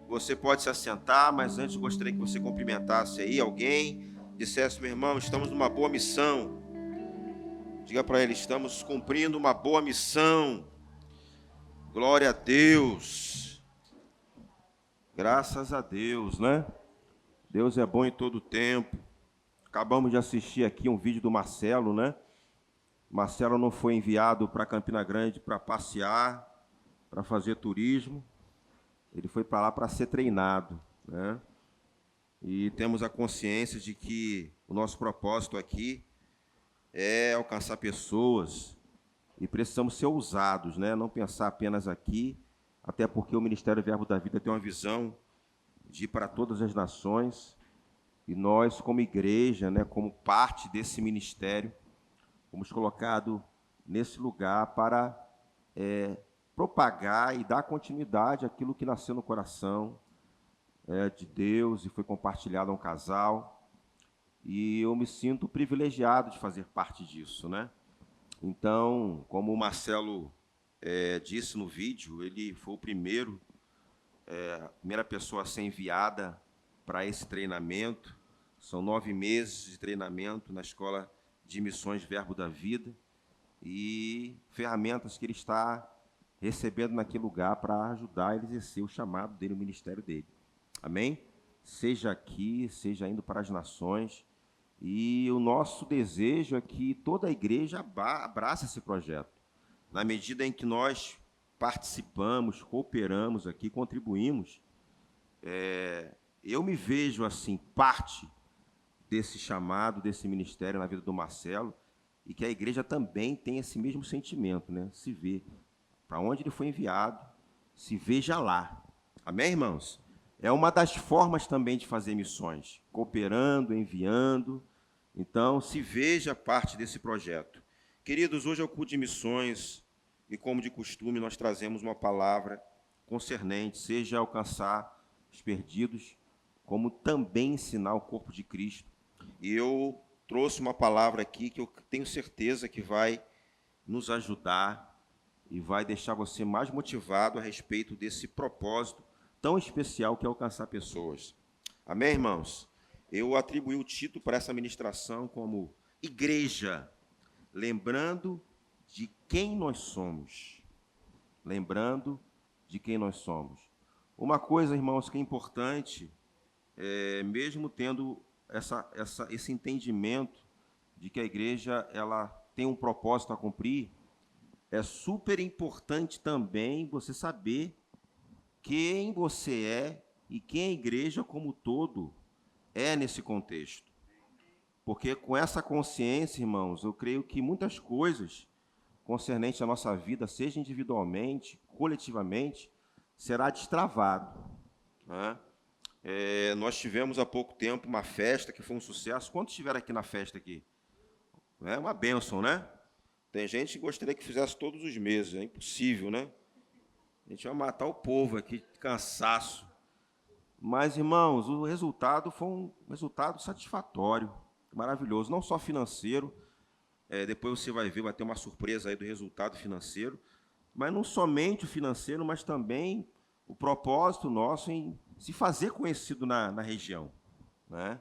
Você pode se assentar, mas antes gostaria que você cumprimentasse aí alguém, dissesse: meu irmão, estamos numa boa missão. Diga para ele: estamos cumprindo uma boa missão. Glória a Deus. Graças a Deus, né? Deus é bom em todo tempo. Acabamos de assistir aqui um vídeo do Marcelo, né? Marcelo não foi enviado para Campina Grande para passear, para fazer turismo. Ele foi para lá para ser treinado, né? E temos a consciência de que o nosso propósito aqui é alcançar pessoas e precisamos ser ousados, né? Não pensar apenas aqui, até porque o Ministério Verbo da Vida tem uma visão de ir para todas as nações e nós, como igreja, né, como parte desse ministério, fomos colocados nesse lugar para propagar e dar continuidade àquilo que nasceu no coração de Deus e foi compartilhado a um casal. E eu me sinto privilegiado de fazer parte disso, né? Então, como o Marcelo disse no vídeo, ele foi o a primeira pessoa a ser enviada para esse treinamento. São 9 meses de treinamento na Escola de Missões Verbo da Vida e ferramentas que ele está recebendo naquele lugar para ajudar ele a exercer o chamado dele, o ministério dele. Amém? Seja aqui, seja indo para as nações. E o nosso desejo é que toda a igreja abrace esse projeto. Na medida em que nós participamos, cooperamos aqui, contribuímos, eu me vejo assim, parte desse chamado, desse ministério na vida do Marcelo, e que a igreja também tem esse mesmo sentimento, né? Se vê para onde ele foi enviado, se veja lá. Amém, irmãos? É uma das formas também de fazer missões, cooperando, enviando. Então, se veja parte desse projeto. Queridos, hoje é o culto de missões e, como de costume, nós trazemos uma palavra concernente, seja alcançar os perdidos, como também ensinar o corpo de Cristo. E eu trouxe uma palavra aqui que eu tenho certeza que vai nos ajudar e vai deixar você mais motivado a respeito desse propósito tão especial que é alcançar pessoas. Amém, irmãos? Eu atribuí o título para essa ministração como Igreja, lembrando de quem nós somos. Lembrando de quem nós somos. Uma coisa, irmãos, que é importante, mesmo tendo esse entendimento de que a igreja ela tem um propósito a cumprir, é super importante também você saber quem você é e quem a igreja como todo é nesse contexto. Porque com essa consciência, irmãos, eu creio que muitas coisas concernentes à nossa vida, seja individualmente, coletivamente, será destravado, né? Nós tivemos há pouco tempo uma festa que foi um sucesso. Quantos estiveram aqui na festa aqui? É uma bênção, né? Tem gente que gostaria que fizesse todos os meses, é impossível, né? A gente vai matar o povo aqui de cansaço. Mas, irmãos, o resultado foi um resultado satisfatório, maravilhoso, não só financeiro, depois você vai ver, vai ter uma surpresa aí do resultado financeiro, mas não somente o financeiro, mas também o propósito nosso em se fazer conhecido na região, né?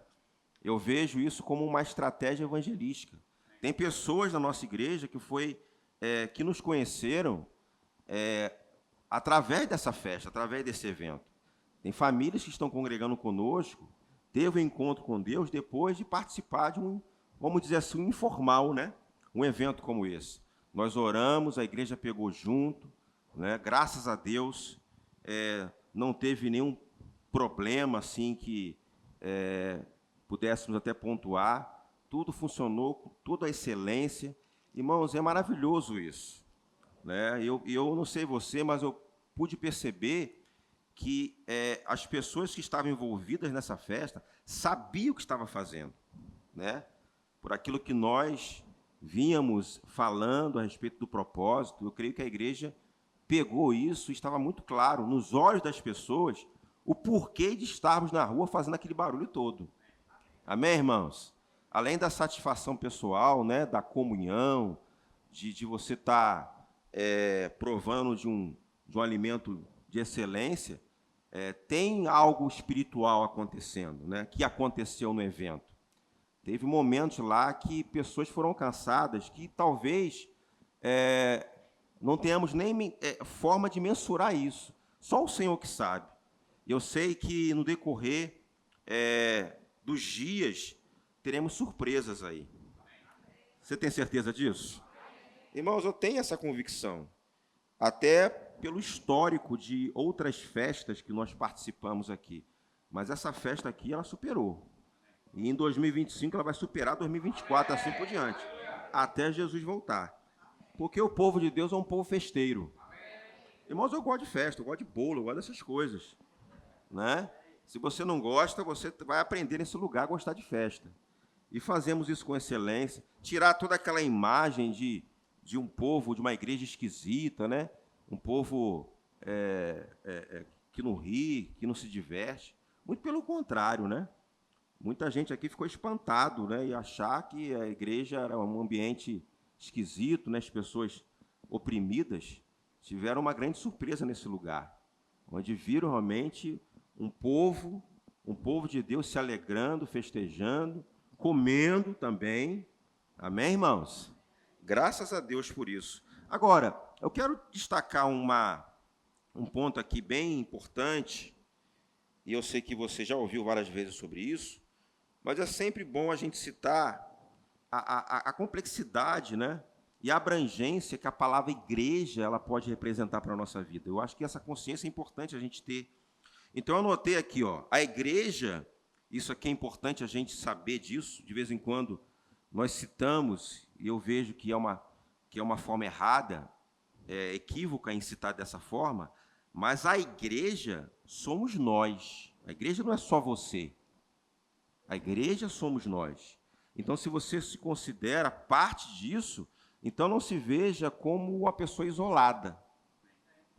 Eu vejo isso como uma estratégia evangelística. Tem pessoas na nossa igreja que nos conheceram através dessa festa, através desse evento. Tem famílias que estão congregando conosco, teve um encontro com Deus depois de participar de vamos dizer assim, um informal, né? Um evento como esse. Nós oramos, a igreja pegou junto, né? Graças a Deus, não teve nenhum problema assim que pudéssemos até pontuar. Tudo funcionou com toda a excelência. Irmãos, é maravilhoso isso, né? Eu não sei você, mas eu pude perceber que as pessoas que estavam envolvidas nessa festa sabiam o que estavam fazendo, né? Por aquilo que nós vínhamos falando a respeito do propósito, eu creio que a igreja pegou isso e estava muito claro nos olhos das pessoas o porquê de estarmos na rua fazendo aquele barulho todo. Amém, irmãos? Além da satisfação pessoal, né, da comunhão, de você estar provando de um alimento de excelência, tem algo espiritual acontecendo, né? Que aconteceu no evento. Teve momentos lá que pessoas foram cansadas, que talvez não tenhamos nem forma de mensurar isso. Só o Senhor que sabe. Eu sei que no decorrer dos dias teremos surpresas aí. Você tem certeza disso? Irmãos, eu tenho essa convicção. Até pelo histórico de outras festas que nós participamos aqui. Mas essa festa aqui, ela superou. E em 2025 ela vai superar 2024, assim por diante. Até Jesus voltar. Porque o povo de Deus é um povo festeiro. Irmãos, eu gosto de festa, eu gosto de bolo, eu gosto dessas coisas. Né? Se você não gosta, você vai aprender nesse lugar a gostar de festa. E fazemos isso com excelência. Tirar toda aquela imagem de um povo, de uma igreja esquisita, né? Um povo que não ri, que não se diverte. Muito pelo contrário, né? Muita gente aqui ficou espantado, né? E achar que a igreja era um ambiente esquisito, né? As pessoas oprimidas tiveram uma grande surpresa nesse lugar, onde viram realmente um povo de Deus se alegrando, festejando, comendo também. Amém, irmãos? Graças a Deus por isso. Agora, eu quero destacar um ponto aqui bem importante, e eu sei que você já ouviu várias vezes sobre isso, mas é sempre bom a gente citar a complexidade, né, e a abrangência que a palavra igreja ela pode representar para a nossa vida. Eu acho que essa consciência é importante a gente ter. Então, eu anotei aqui, a igreja, isso aqui é importante a gente saber disso, de vez em quando nós citamos, e eu vejo que é uma forma errada, equívoca em citar dessa forma, mas a igreja somos nós. A igreja não é só você. A igreja somos nós. Então, se você se considera parte disso, então não se veja como uma pessoa isolada.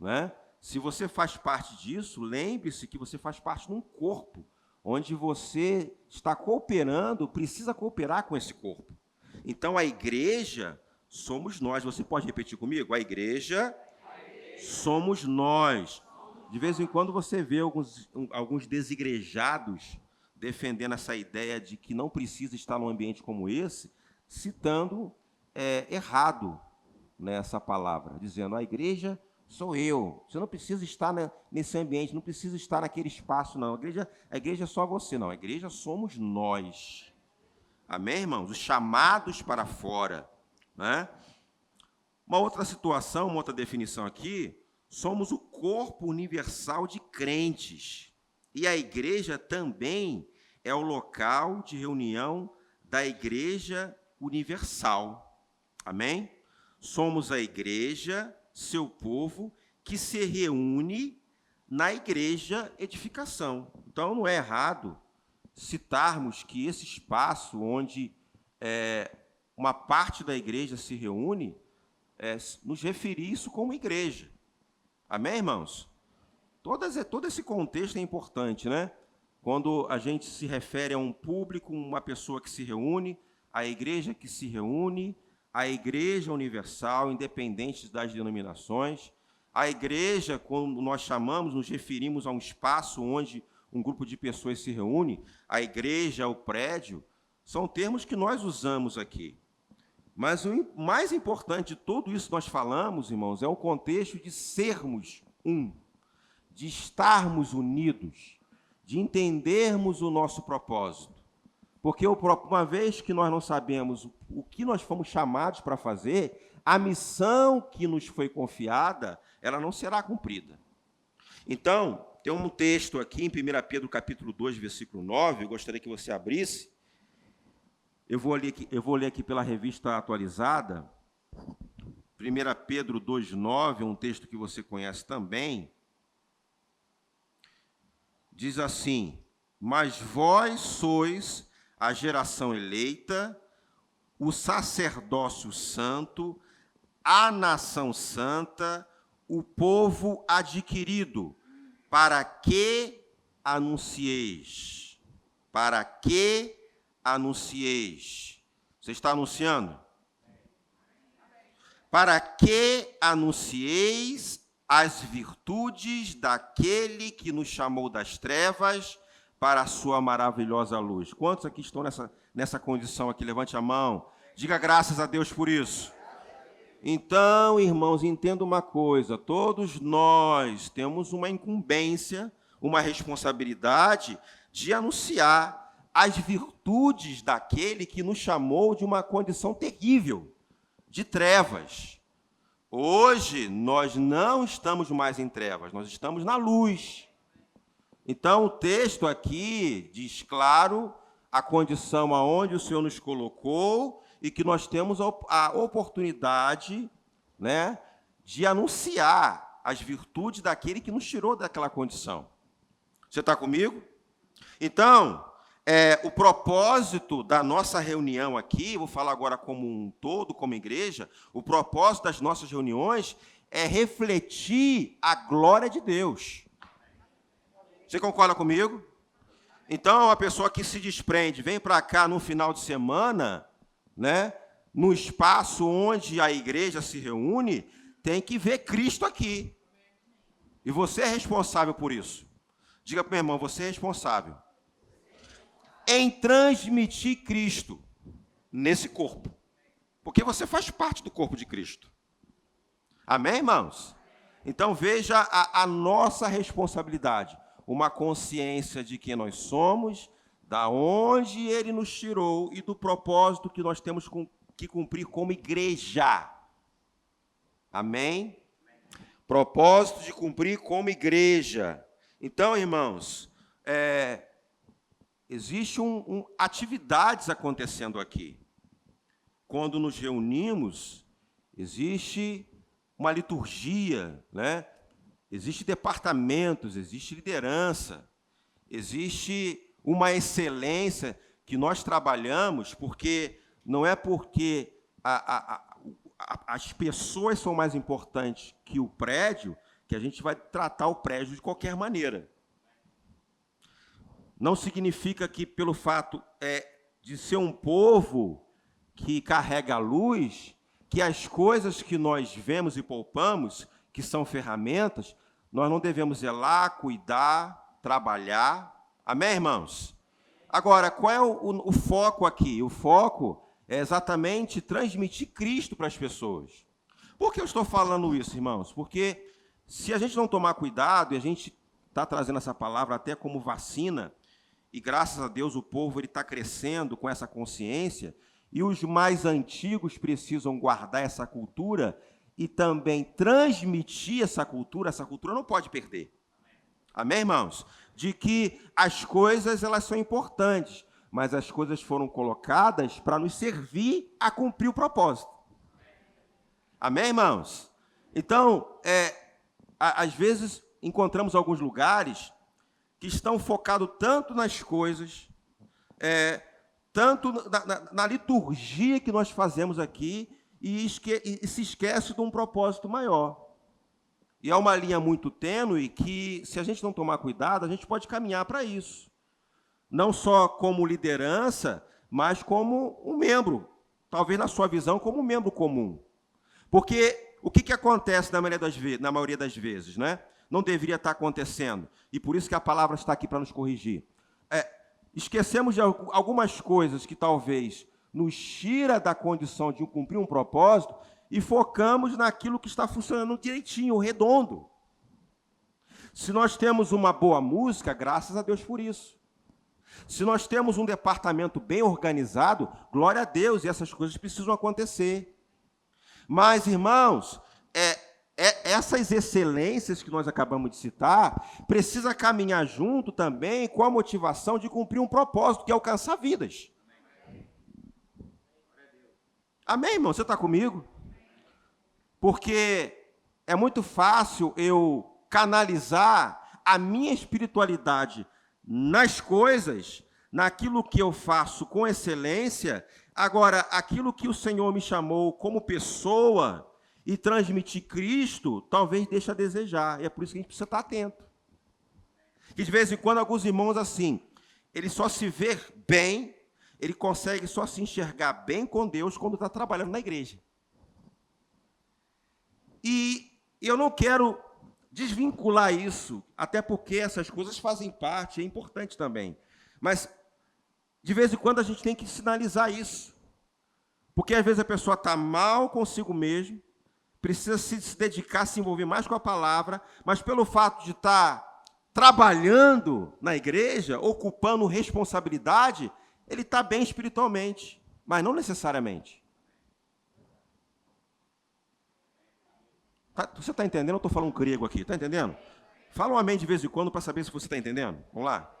Né? Se você faz parte disso, lembre-se que você faz parte de um corpo, onde você está cooperando, precisa cooperar com esse corpo. Então, a igreja somos nós. Você pode repetir comigo? A igreja somos nós. De vez em quando você vê alguns desigrejados defendendo essa ideia de que não precisa estar num ambiente como esse, citando errado nessa palavra, dizendo a igreja sou eu. Você não precisa estar nesse ambiente, não precisa estar naquele espaço, não. A igreja é só você, não. A igreja somos nós. Amém, irmãos? Os chamados para fora. Né? Uma outra situação, uma outra definição aqui, somos o corpo universal de crentes. E a igreja também é o local de reunião da igreja universal. Amém? Somos a igreja, seu povo, que se reúne na igreja edificação. Então, não é errado citarmos que esse espaço onde uma parte da igreja se reúne, nos referir isso como igreja. Amém, irmãos? Todo esse contexto é importante, né? Quando a gente se refere a um público, uma pessoa que se reúne, a igreja que se reúne, a igreja universal, independente das denominações. A igreja, quando nós chamamos, nos referimos a um espaço onde um grupo de pessoas se reúne. A igreja, o prédio, são termos que nós usamos aqui. Mas o mais importante de tudo isso que nós falamos, irmãos, é o contexto de sermos um, de estarmos unidos, de entendermos o nosso propósito. Porque uma vez que nós não sabemos o que nós fomos chamados para fazer, a missão que nos foi confiada, ela não será cumprida. Então, tem um texto aqui em 1 Pedro capítulo 2, versículo 9, eu gostaria que você abrisse. Eu vou ler aqui pela revista atualizada, 1 Pedro 2,9, um texto que você conhece também, diz assim: mas vós sois a geração eleita, o sacerdócio santo, a nação santa, o povo adquirido, para que anuncieis. Para que anuncieis. Você está anunciando? Para que anuncieis as virtudes daquele que nos chamou das trevas para a sua maravilhosa luz. Quantos aqui estão nessa condição aqui? Levante a mão. Diga graças a Deus por isso. Então, irmãos, entenda uma coisa. Todos nós temos uma incumbência, uma responsabilidade de anunciar as virtudes daquele que nos chamou de uma condição terrível, de trevas. Hoje, nós não estamos mais em trevas, nós estamos na luz. Então, o texto aqui diz claro a condição aonde o Senhor nos colocou e que nós temos a oportunidade, né, de anunciar as virtudes daquele que nos tirou daquela condição. Você está comigo? Então, o propósito da nossa reunião aqui, vou falar agora como um todo, como igreja, o propósito das nossas reuniões é refletir a glória de Deus. Você concorda comigo? Então, a pessoa que se desprende, vem para cá no final de semana, né, no espaço onde a igreja se reúne, tem que ver Cristo aqui. E você é responsável por isso. Diga para o meu irmão, você é responsável em transmitir Cristo nesse corpo. Porque você faz parte do corpo de Cristo. Amém, irmãos? Então, veja a nossa responsabilidade. Uma consciência de quem nós somos, da onde Ele nos tirou e do propósito que nós temos que cumprir como igreja. Amém? Propósito de cumprir como igreja. Então, irmãos, existem atividades acontecendo aqui. Quando nos reunimos, existe uma liturgia, né? Existem departamentos, existe liderança, existe uma excelência que nós trabalhamos, porque não é porque as pessoas são mais importantes que o prédio, que a gente vai tratar o prédio de qualquer maneira. Não significa que, pelo fato de ser um povo que carrega a luz, que as coisas que nós vemos e poupamos, que são ferramentas, nós não devemos zelar, cuidar, trabalhar. Amém, irmãos? Agora, qual é o foco aqui? O foco é exatamente transmitir Cristo para as pessoas. Por que eu estou falando isso, irmãos? Porque se a gente não tomar cuidado, e a gente está trazendo essa palavra até como vacina, e graças a Deus o povo está crescendo com essa consciência, e os mais antigos precisam guardar essa cultura e também transmitir essa cultura não pode perder. Amém, irmãos? De que as coisas elas são importantes, mas as coisas foram colocadas para nos servir a cumprir o propósito. Amém, irmãos? Então, às vezes encontramos alguns lugares que estão focados tanto nas coisas, tanto na liturgia que nós fazemos aqui, e se esquece de um propósito maior. E é uma linha muito tênue que, se a gente não tomar cuidado, a gente pode caminhar para isso. Não só como liderança, mas como um membro, talvez na sua visão, como um membro comum. Porque o que acontece na maioria das vezes, né? Não deveria estar acontecendo. E por isso que a palavra está aqui para nos corrigir. Esquecemos de algumas coisas que talvez nos tira da condição de cumprir um propósito e focamos naquilo que está funcionando direitinho, redondo. Se nós temos uma boa música, graças a Deus por isso. Se nós temos um departamento bem organizado, glória a Deus, e essas coisas precisam acontecer. Mas, irmãos, essas excelências que nós acabamos de citar, precisa caminhar junto também com a motivação de cumprir um propósito, que é alcançar vidas. Amém, irmão? Você está comigo? Porque é muito fácil eu canalizar a minha espiritualidade nas coisas, naquilo que eu faço com excelência. Agora, aquilo que o Senhor me chamou como pessoa e transmitir Cristo, talvez deixe a desejar. E é por isso que a gente precisa estar atento. Que de vez em quando, alguns irmãos, assim, ele só se vê bem, ele consegue só se enxergar bem com Deus quando está trabalhando na igreja. E eu não quero desvincular isso, até porque essas coisas fazem parte, é importante também. Mas, de vez em quando, a gente tem que sinalizar isso. Porque, às vezes, a pessoa está mal consigo mesmo, precisa se dedicar, se envolver mais com a palavra, mas pelo fato de estar trabalhando na igreja, ocupando responsabilidade, ele está bem espiritualmente, mas não necessariamente. Você está entendendo? Eu estou falando grego aqui, está entendendo? Fala um amém de vez em quando para saber se você está entendendo. Vamos lá?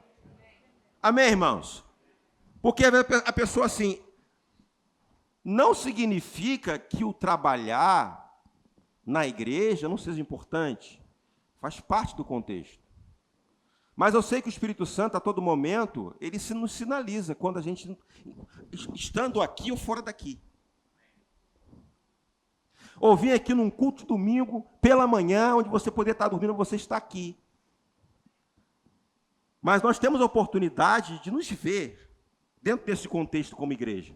Amém, irmãos? Porque a pessoa assim, não significa que o trabalhar na igreja não seja importante. Faz parte do contexto. Mas eu sei que o Espírito Santo, a todo momento, ele nos sinaliza quando a gente, estando aqui ou fora daqui. Ou vim aqui num culto de domingo, pela manhã, onde você poderia estar dormindo, você está aqui. Mas nós temos a oportunidade de nos ver dentro desse contexto como igreja.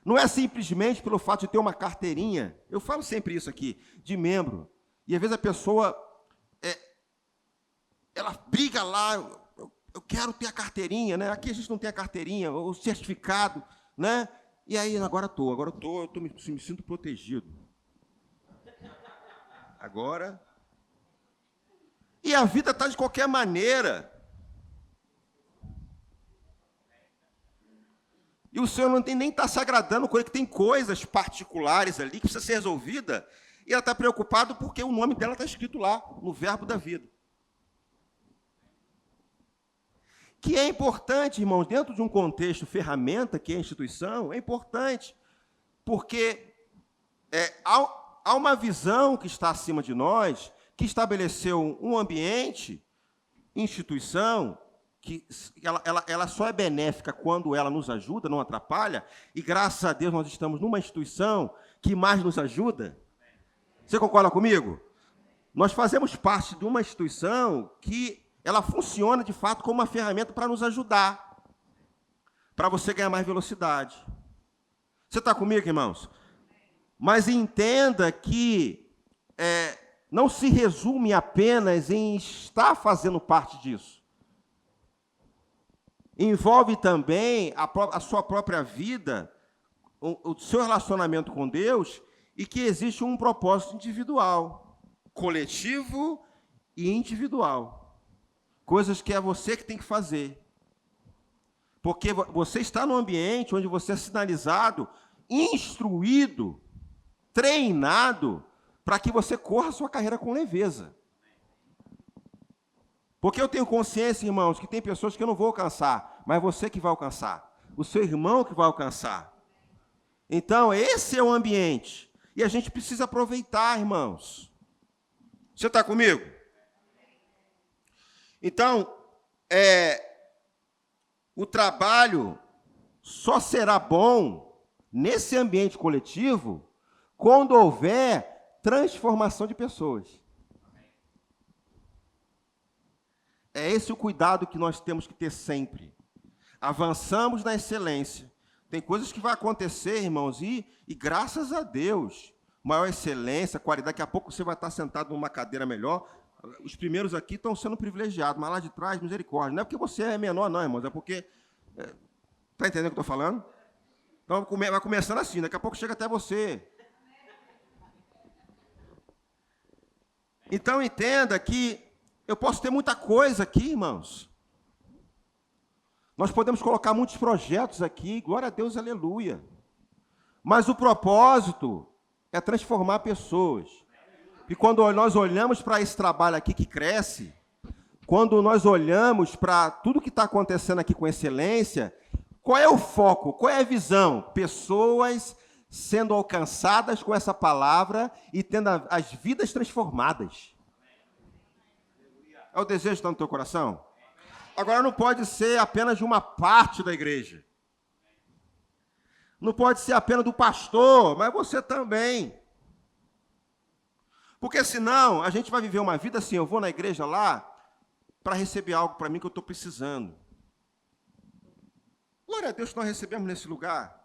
Não é simplesmente pelo fato de ter uma carteirinha, eu falo sempre isso aqui, de membro, e às vezes a pessoa, ela briga lá, eu quero ter a carteirinha, né? Aqui a gente não tem a carteirinha, o certificado, né? E aí, agora eu me sinto protegido. Agora. E a vida está de qualquer maneira. E o Senhor não tem nem está se agradando com ele, que tem coisas particulares ali que precisa ser resolvida, e ela está preocupada porque o nome dela está escrito lá, no verbo da vida. Que é importante, irmãos, dentro de um contexto, ferramenta, que é a instituição, é importante, porque há uma visão que está acima de nós, que estabeleceu um ambiente, instituição, que ela só é benéfica quando ela nos ajuda, não atrapalha, e graças a Deus nós estamos numa instituição que mais nos ajuda. Você concorda comigo? Nós fazemos parte de uma instituição que ela funciona, de fato, como uma ferramenta para nos ajudar, para você ganhar mais velocidade. Você está comigo, irmãos? Mas entenda que não se resume apenas em estar fazendo parte disso. Envolve também a sua própria vida, o seu relacionamento com Deus, e que existe um propósito individual, coletivo e individual. Coisas que é você que tem que fazer. Porque você está num ambiente onde você é sinalizado, instruído, treinado, para que você corra a sua carreira com leveza. Porque eu tenho consciência, irmãos, que tem pessoas que eu não vou alcançar, mas você que vai alcançar. O seu irmão que vai alcançar. Então, esse é o ambiente. E a gente precisa aproveitar, irmãos. Você está comigo? Então, o trabalho só será bom nesse ambiente coletivo quando houver transformação de pessoas. É esse o cuidado que nós temos que ter sempre. Avançamos na excelência. Tem coisas que vão acontecer, irmãos, e graças a Deus, maior excelência, qualidade, daqui a pouco você vai estar sentado numa cadeira melhor. Os primeiros aqui estão sendo privilegiados, mas lá de trás, misericórdia. Não é porque você é menor, não, irmãos, é porque... Está entendendo o que eu estou falando? Então, vai começando assim, daqui a pouco chega até você. Então, entenda que eu posso ter muita coisa aqui, irmãos. Nós podemos colocar muitos projetos aqui, glória a Deus, aleluia. Mas o propósito é transformar pessoas. E quando nós olhamos para esse trabalho aqui que cresce, quando nós olhamos para tudo que está acontecendo aqui com excelência, qual é o foco? Qual é a visão? Pessoas sendo alcançadas com essa palavra e tendo as vidas transformadas. É o desejo que está no teu coração? Agora, não pode ser apenas de uma parte da igreja. Não pode ser apenas do pastor, mas você também. Porque senão a gente vai viver uma vida assim, eu vou na igreja lá para receber algo para mim que eu estou precisando. Glória a Deus que nós recebemos nesse lugar.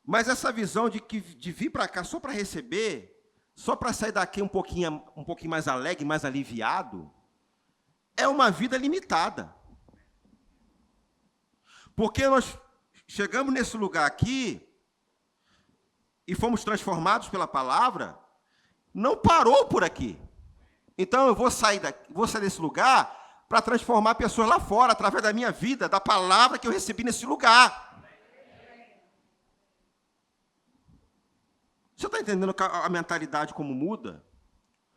Mas essa visão de vir para cá só para receber, só para sair daqui um pouquinho mais alegre, mais aliviado, é uma vida limitada. Porque nós chegamos nesse lugar aqui e fomos transformados pela palavra, não parou por aqui. Então eu vou sair desse lugar para transformar pessoas lá fora, através da minha vida, da palavra que eu recebi nesse lugar. Você está entendendo a mentalidade como muda?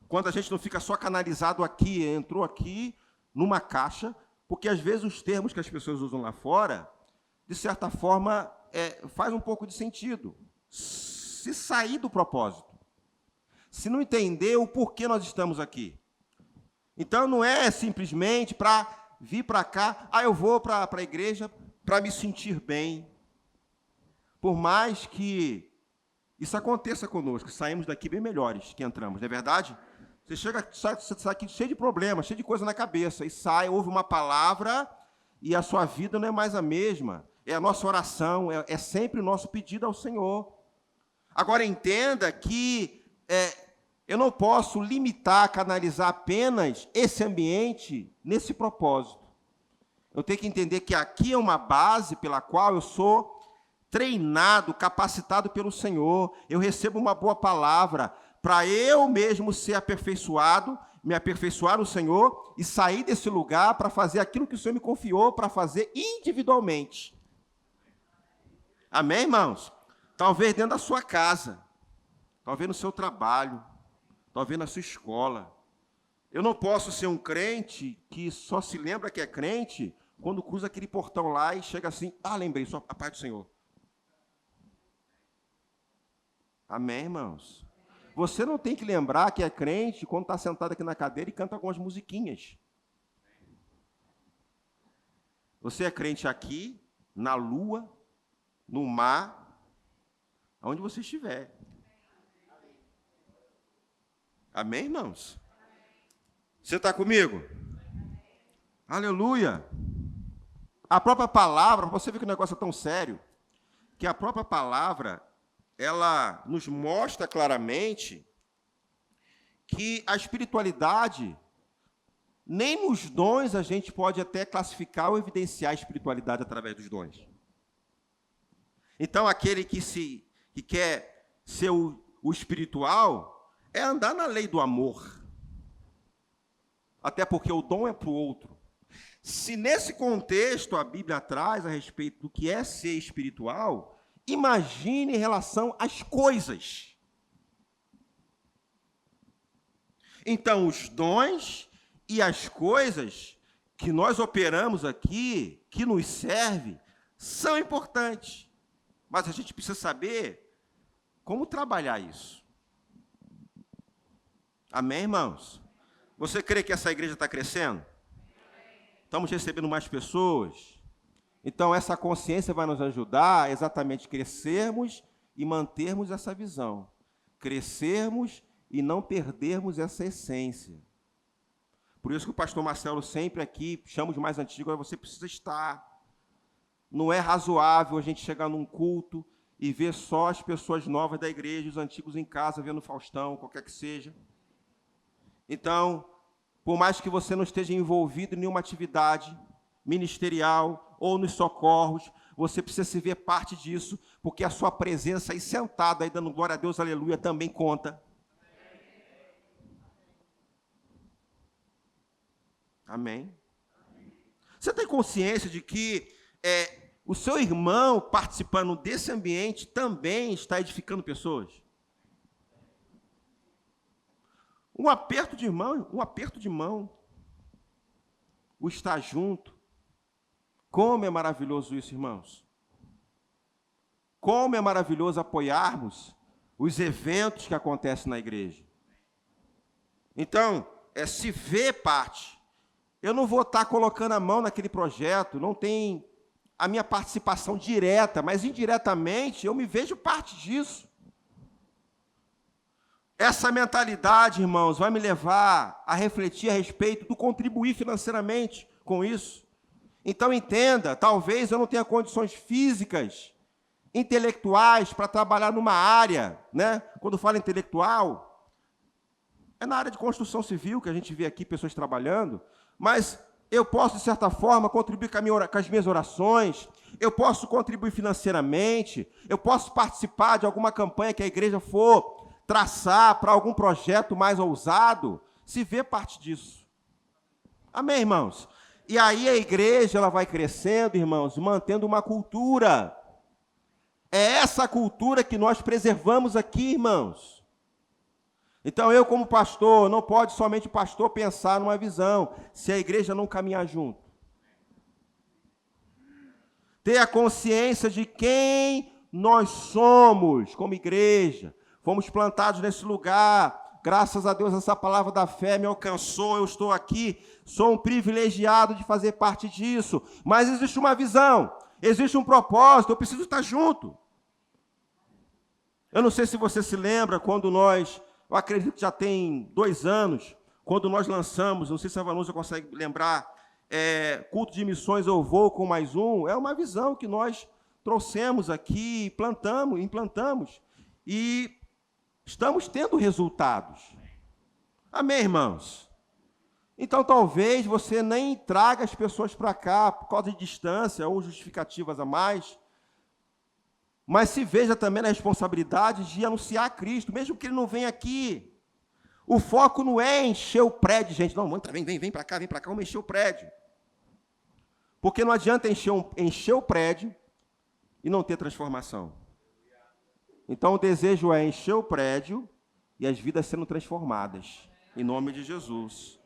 Quando a gente não fica só canalizado aqui, entrou aqui numa caixa, porque às vezes os termos que as pessoas usam lá fora, de certa forma, faz um pouco de sentido. Se sair do propósito, se não entender o porquê nós estamos aqui. Então não é simplesmente para vir para cá, eu vou para a igreja para me sentir bem. Por mais que isso aconteça conosco, saímos daqui bem melhores que entramos, não é verdade? Você sai aqui cheio de problemas, cheio de coisa na cabeça, e sai, ouve uma palavra, e a sua vida não é mais a mesma. É a nossa oração, é sempre o nosso pedido ao Senhor. Agora, entenda que eu não posso limitar, canalizar apenas esse ambiente nesse propósito. Eu tenho que entender que aqui é uma base pela qual eu sou treinado, capacitado pelo Senhor, eu recebo uma boa palavra para eu mesmo ser aperfeiçoado, me aperfeiçoar no Senhor e sair desse lugar para fazer aquilo que o Senhor me confiou para fazer individualmente. Amém, irmãos? Talvez dentro da sua casa, talvez no seu trabalho, talvez na sua escola. Eu não posso ser um crente que só se lembra que é crente quando cruza aquele portão lá e chega assim, lembrei, só a paz do Senhor. Amém, irmãos? Você não tem que lembrar que é crente quando está sentado aqui na cadeira e canta algumas musiquinhas. Você é crente aqui, na lua, no mar, aonde você estiver. Amém, irmãos? Você está comigo? Aleluia! A própria palavra, você vê que o negócio é tão sério, que a própria palavra, ela nos mostra claramente que a espiritualidade, nem nos dons a gente pode até classificar ou evidenciar a espiritualidade através dos dons. Então, aquele que quer ser o espiritual é andar na lei do amor. Até porque o dom é para o outro. Se nesse contexto a Bíblia traz a respeito do que é ser espiritual, imagine em relação às coisas. Então, os dons e as coisas que nós operamos aqui, que nos servem, são importantes. Mas a gente precisa saber como trabalhar isso. Amém, irmãos? Você crê que essa igreja está crescendo? Estamos recebendo mais pessoas? Então, essa consciência vai nos ajudar a exatamente crescermos e mantermos essa visão. Crescermos e não perdermos essa essência. Por isso que o pastor Marcelo sempre aqui chama os mais antigos, você precisa estar. Não é razoável a gente chegar num culto e ver só as pessoas novas da igreja, os antigos em casa, vendo Faustão, qualquer que seja. Então, por mais que você não esteja envolvido em nenhuma atividade ministerial ou nos socorros, você precisa se ver parte disso, porque a sua presença aí sentada, aí dando glória a Deus, aleluia, também conta. Amém? Você tem consciência de que o seu irmão participando desse ambiente também está edificando pessoas? Um aperto de mão, o estar junto. Como é maravilhoso isso, irmãos. Como é maravilhoso apoiarmos os eventos que acontecem na igreja. Então, se ver parte. Eu não vou estar colocando a mão naquele projeto, não tem a minha participação direta, mas indiretamente eu me vejo parte disso. Essa mentalidade, irmãos, vai me levar a refletir a respeito do contribuir financeiramente com isso. Então, entenda, talvez eu não tenha condições físicas, intelectuais, para trabalhar numa área, né? Quando falo intelectual, É na área de construção civil que a gente vê aqui pessoas trabalhando, mas eu posso, de certa forma, contribuir com as minhas orações, eu posso contribuir financeiramente, eu posso participar de alguma campanha que a igreja for traçar para algum projeto mais ousado, se vê parte disso. Amém, irmãos? E aí a igreja ela vai crescendo, irmãos, mantendo uma cultura. É essa cultura que nós preservamos aqui, irmãos. Então, eu, como pastor, não pode somente o pastor pensar numa visão, se a igreja não caminhar junto. Ter a consciência de quem nós somos como igreja. Fomos plantados nesse lugar. Graças a Deus, essa palavra da fé me alcançou. Eu estou aqui. Sou um privilegiado de fazer parte disso. Mas existe uma visão. Existe um propósito. Eu preciso estar junto. Eu não sei se você se lembra quando nós... Eu acredito que já tem 2 anos, quando nós lançamos, não sei se a Vanusa consegue lembrar, culto de missões Eu Vou com Mais Um, é uma visão que nós trouxemos aqui, implantamos, e estamos tendo resultados. Amém, irmãos? Então, talvez você nem traga as pessoas para cá por causa de distância ou justificativas a mais, mas se veja também na responsabilidade de anunciar Cristo, mesmo que ele não venha aqui. O foco não é encher o prédio, gente. Não, vem para cá, vamos encher o prédio. Porque não adianta encher o prédio e não ter transformação. Então, o desejo é encher o prédio e as vidas sendo transformadas, em nome de Jesus.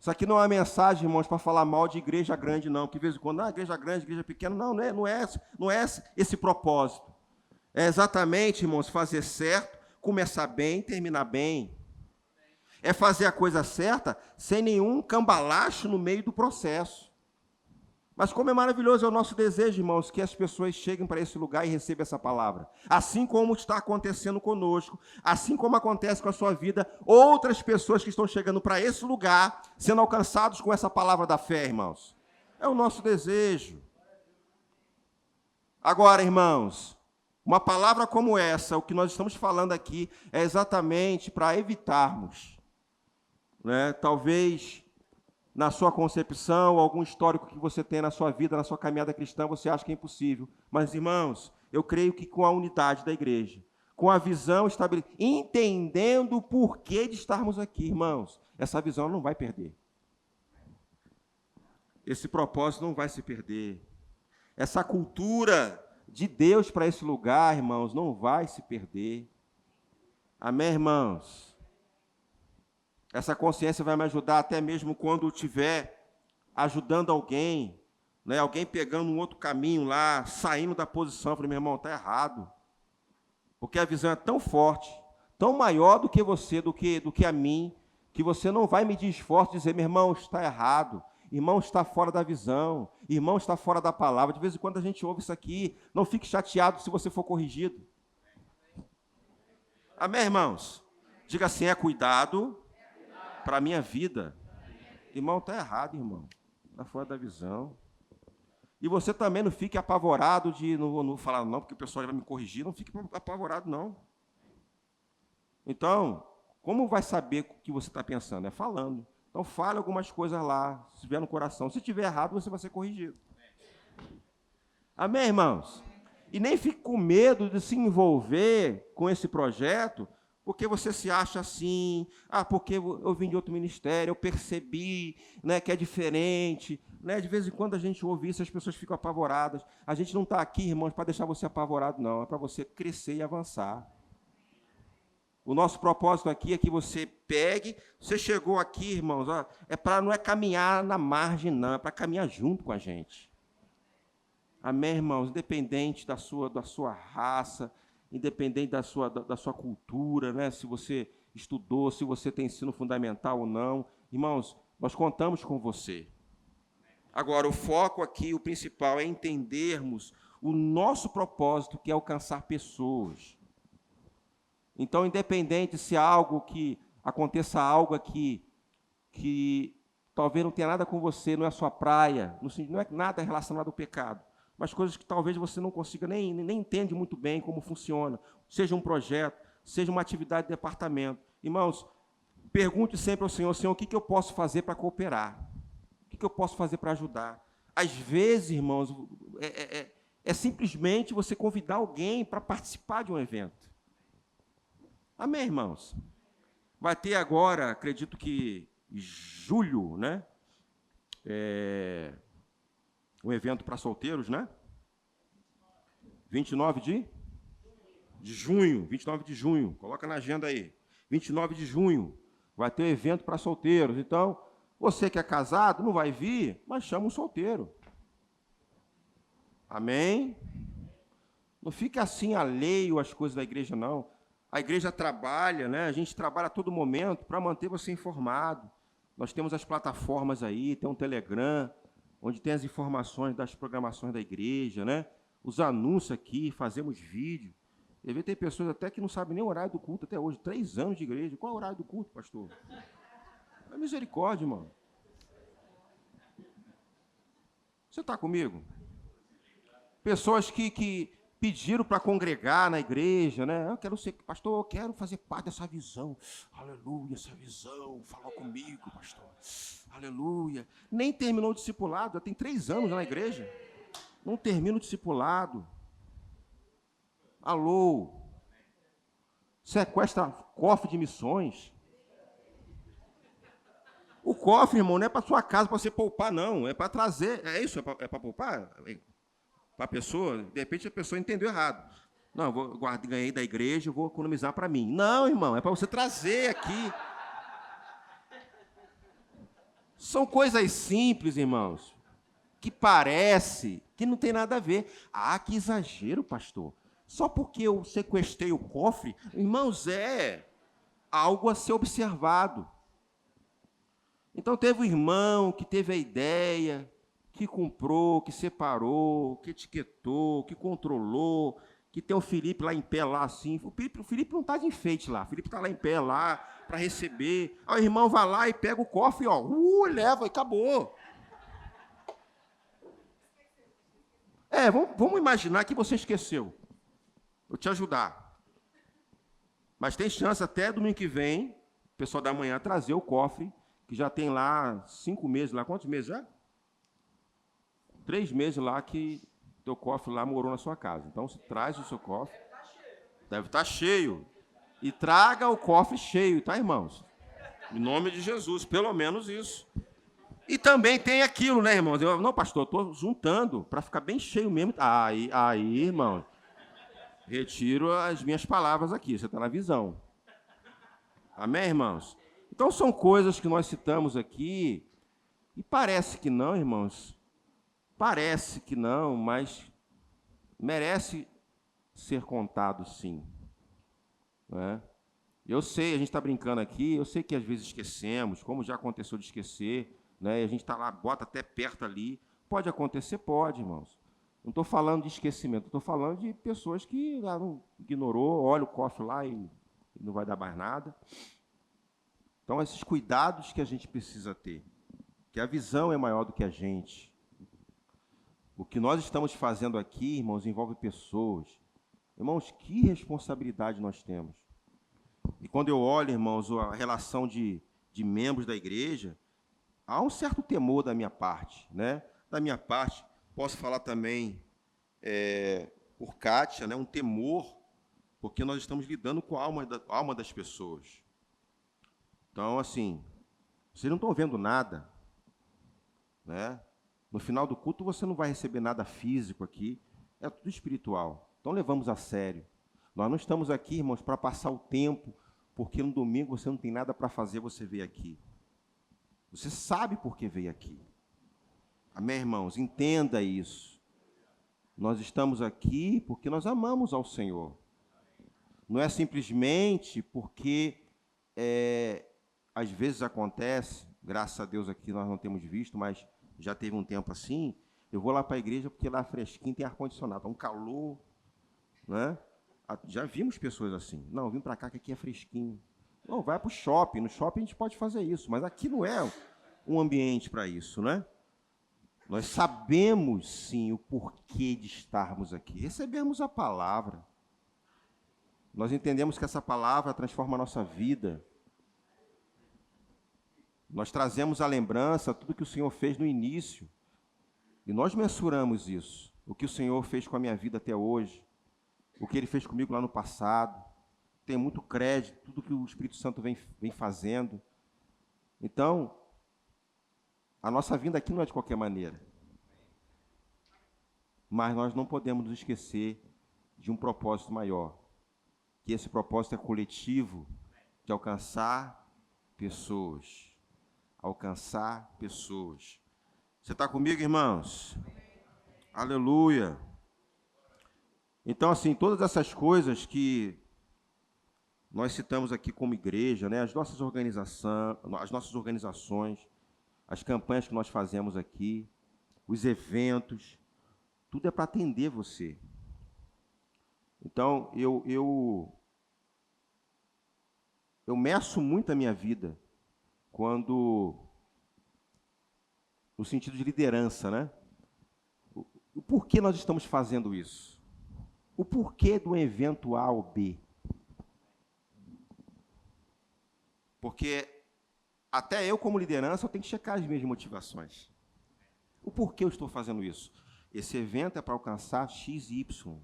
Isso aqui não é uma mensagem, irmãos, para falar mal de igreja grande, não. Que de vez em quando, igreja grande, igreja pequena. Não é esse propósito. É exatamente, irmãos, fazer certo, começar bem, terminar bem. É fazer a coisa certa sem nenhum cambalacho no meio do processo. Mas como é maravilhoso é o nosso desejo, irmãos, que as pessoas cheguem para esse lugar e recebam essa palavra. Assim como está acontecendo conosco, assim como acontece com a sua vida, outras pessoas que estão chegando para esse lugar, sendo alcançados com essa palavra da fé, irmãos. É o nosso desejo. Agora, irmãos, uma palavra como essa, o que nós estamos falando aqui, é exatamente para evitarmos, né, talvez... na sua concepção, algum histórico que você tem na sua vida, na sua caminhada cristã, você acha que é impossível. Mas, irmãos, eu creio que com a unidade da igreja, com a visão estabelecida, entendendo o porquê de estarmos aqui, irmãos, essa visão não vai perder. Esse propósito não vai se perder. Essa cultura de Deus para esse lugar, irmãos, não vai se perder. Amém, irmãos? Essa consciência vai me ajudar até mesmo quando eu estiver ajudando alguém, né? Alguém pegando um outro caminho lá, saindo da posição. Eu falei, meu irmão, está errado. Porque a visão é tão forte, tão maior do que você, do que a mim, que você não vai medir esforço e dizer, meu irmão, está errado, irmão, está fora da visão, irmão, está fora da palavra. De vez em quando a gente ouve isso aqui, não fique chateado se você for corrigido. Amém, irmãos? Diga assim, é cuidado para a minha vida. Irmão, está errado, irmão. Está fora da visão. E você também não fique apavorado de não falar, não, porque o pessoal vai me corrigir. Não fique apavorado, não. Então, como vai saber o que você está pensando? É falando. Então, fale algumas coisas lá, se tiver no coração. Se tiver errado, você vai ser corrigido. Amém, irmãos? E nem fique com medo de se envolver com esse projeto, porque você se acha assim, porque eu vim de outro ministério, eu percebi, né, que é diferente. Né? De vez em quando a gente ouve isso, as pessoas ficam apavoradas. A gente não está aqui, irmãos, para deixar você apavorado, não. É para você crescer e avançar. O nosso propósito aqui é que você pegue, você chegou aqui, irmãos, não é caminhar na margem, não, é para caminhar junto com a gente. Amém, irmãos? Independente da sua raça, independente da sua cultura, né? Se você estudou, se você tem ensino fundamental ou não. Irmãos, nós contamos com você. Agora, o foco aqui, o principal, é entendermos o nosso propósito, que é alcançar pessoas. Então, independente se aconteça algo aqui que talvez não tenha nada com você, não é a sua praia, não é nada relacionado ao pecado, mas coisas que talvez você não consiga, nem entende muito bem como funciona, seja um projeto, seja uma atividade de departamento. Irmãos, Pergunte sempre ao Senhor, Senhor, o que eu posso fazer para cooperar? O que eu posso fazer para ajudar? Às vezes, irmãos, é simplesmente você convidar alguém para participar de um evento. Amém, irmãos? Vai ter agora, acredito que em julho, né? Um evento para solteiros, né? 29 de junho, 29 de junho, coloca na agenda aí. 29 de junho, vai ter um evento para solteiros. Então, você que é casado, não vai vir, mas chama um solteiro. Amém? Não fique assim alheio às coisas da igreja, não. A igreja trabalha, né? A gente trabalha a todo momento para manter você informado. Nós temos as plataformas aí, tem um Telegram, onde tem as informações das programações da igreja, né? Os anúncios aqui, fazemos vídeo. Deve ter pessoas até que não sabem nem o horário do culto até hoje. 3 anos de igreja. Qual é o horário do culto, pastor? É misericórdia, irmão. Você está comigo? Pessoas que pediram para congregar na igreja, né? Eu quero ser, pastor, eu quero fazer parte dessa visão. Aleluia, essa visão. Falou comigo, pastor. Aleluia. Nem terminou o discipulado, já tem 3 anos na igreja. Não termina o discipulado. Alô. Sequestra cofre de missões. O cofre, irmão, não é para sua casa, para você poupar, não. É para trazer. É isso? É para poupar? Para a pessoa? De repente a pessoa entendeu errado. Não, eu vou ganhei da igreja, eu vou economizar para mim. Não, irmão, é para você trazer aqui. São coisas simples, irmãos, que parece que não tem nada a ver. Ah, que exagero, pastor. Só porque eu sequestrei o cofre, irmãos, é algo a ser observado. Então, teve um irmão que teve a ideia, que comprou, que separou, que etiquetou, que controlou, que tem o Felipe lá em pé, lá assim. O Felipe não está de enfeite lá, o Felipe está lá em pé, lá, para receber. Aí o irmão vai lá e pega o cofre, ó, leva e acabou. Vamos imaginar que você esqueceu. Vou te ajudar. Mas tem chance até domingo que vem, o pessoal da manhã trazer o cofre, que já tem lá 5 meses lá. Quantos meses já? 3 meses lá que teu cofre lá morou na sua casa. Então, você traz o seu cofre. Deve estar cheio. E traga o cofre cheio, tá, irmãos? Em nome de Jesus, pelo menos isso. E também tem aquilo, né, irmãos? Não, pastor, eu estou juntando para ficar bem cheio mesmo. Aí, irmão, retiro as minhas palavras aqui, você está na visão. Amém, irmãos? Então, são coisas que nós citamos aqui, e parece que não, irmãos, parece que não, mas merece ser contado, sim. Não é? Eu sei, a gente está brincando aqui, eu sei que às vezes esquecemos, como já aconteceu de esquecer, né? A gente está lá, bota até perto ali. Pode acontecer? Pode, irmãos. Não estou falando de esquecimento, estou falando de pessoas que não ignorou, olha o cofre lá e não vai dar mais nada. Então, esses cuidados que a gente precisa ter, que a visão é maior do que a gente. O que nós estamos fazendo aqui, irmãos, envolve pessoas. Irmãos, que responsabilidade nós temos. E quando eu olho, irmãos, a relação de membros da igreja, há um certo temor da minha parte, né? Da minha parte, posso falar também por Kátia, né? Um temor, porque nós estamos lidando com a alma das pessoas. Então, assim, vocês não estão vendo nada, né? No final do culto, você não vai receber nada físico aqui, é tudo espiritual. Então, levamos a sério. Nós não estamos aqui, irmãos, para passar o tempo, porque no domingo você não tem nada para fazer, você veio aqui. Você sabe por que veio aqui. Amém, irmãos? Entenda isso. Nós estamos aqui porque nós amamos ao Senhor. Não é simplesmente porque, às vezes acontece, graças a Deus aqui nós não temos visto, mas já teve um tempo assim, eu vou lá para a igreja porque lá fresquinho tem ar-condicionado, um calor, né? Já vimos pessoas assim. Não, vim para cá que aqui é fresquinho. Não, vai para o shopping. No shopping a gente pode fazer isso, mas aqui não é um ambiente para isso, né? Nós sabemos, sim, o porquê de estarmos aqui. Recebemos a palavra. Nós entendemos que essa palavra transforma a nossa vida. Nós trazemos à lembrança tudo que o Senhor fez no início. E nós mensuramos isso. O que o Senhor fez com a minha vida até hoje. O que Ele fez comigo lá no passado. Tem muito crédito, tudo que o Espírito Santo vem fazendo. Então, a nossa vinda aqui não é de qualquer maneira. Mas nós não podemos nos esquecer de um propósito maior. Que esse propósito é coletivo, de alcançar pessoas. Alcançar pessoas. Você está comigo, irmãos? Aleluia. Então, assim, todas essas coisas que nós citamos aqui como igreja, né, as nossas organizações, as campanhas que nós fazemos aqui, os eventos, tudo é para atender você. Então, eu meço muito a minha vida no sentido de liderança, né? O porquê nós estamos fazendo isso? O porquê do evento A ou B? Porque até eu, como liderança, eu tenho que checar as minhas motivações. O porquê eu estou fazendo isso? Esse evento é para alcançar X e Y.